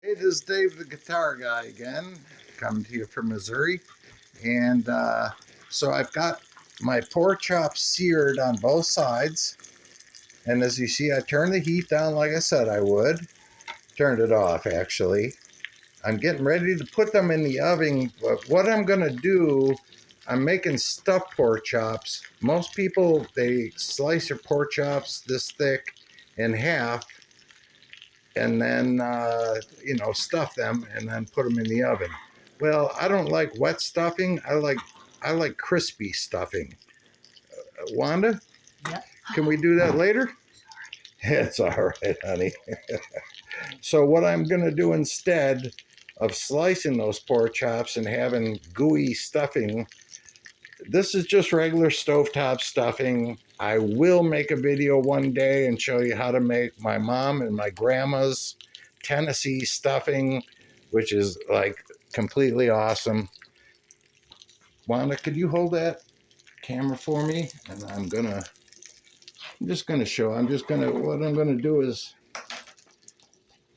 Hey, this is Dave the guitar guy again, coming to you from Missouri. And so I've got my pork chops seared on both sides. And as you see, I turned the heat down like I said I would. Turned it off, actually. I'm getting ready to put them in the oven. But what I'm going to do, I'm making stuffed pork chops. Most people, they slice their pork chops this thick in half and then stuff them and then put them in the oven. Well, I don't like wet stuffing. I like crispy stuffing. Wanda, Yeah. can we do that later? It's all right, honey. So what I'm going to do instead of slicing those pork chops and having gooey stuffing, this is just regular stovetop stuffing. I will make a video one day and show you how to make my mom and my grandma's Tennessee stuffing, which is like completely awesome. Wanda, could you hold that camera for me? And what I'm gonna do is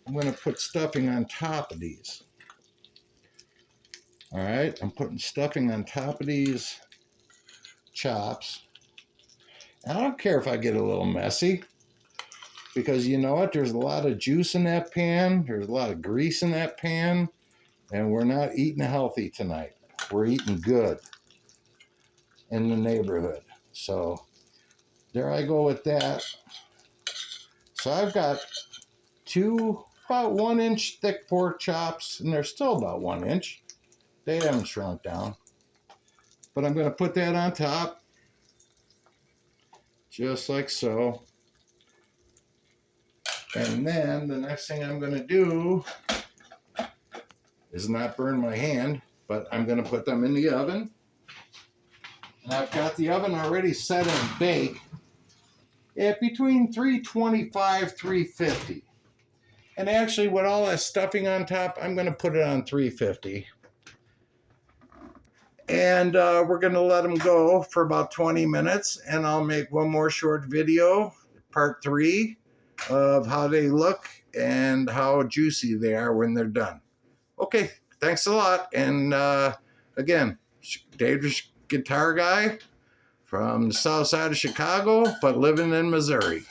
I'm gonna put stuffing on top of these. All right, I'm putting stuffing on top of these chops. And I don't care if I get a little messy, because you know what? There's a lot of juice in that pan. There's a lot of grease in that pan. And we're not eating healthy tonight. We're eating good in the neighborhood. So there I go with that. So I've got two about 1 inch thick pork chops, and they're still about 1 inch. They haven't shrunk down. But I'm going to put that on top, just like so. And then the next thing I'm going to do is not burn my hand, but I'm going to put them in the oven. And I've got the oven already set in bake at between 325, 350. And actually, with all that stuffing on top, I'm going to put it on 350. And we're going to let them go for about 20 minutes. And I'll make one more short video, part 3, of how they look and how juicy they are when they're done. Okay, thanks a lot. And again, Dave's guitar guy from the south side of Chicago, but living in Missouri.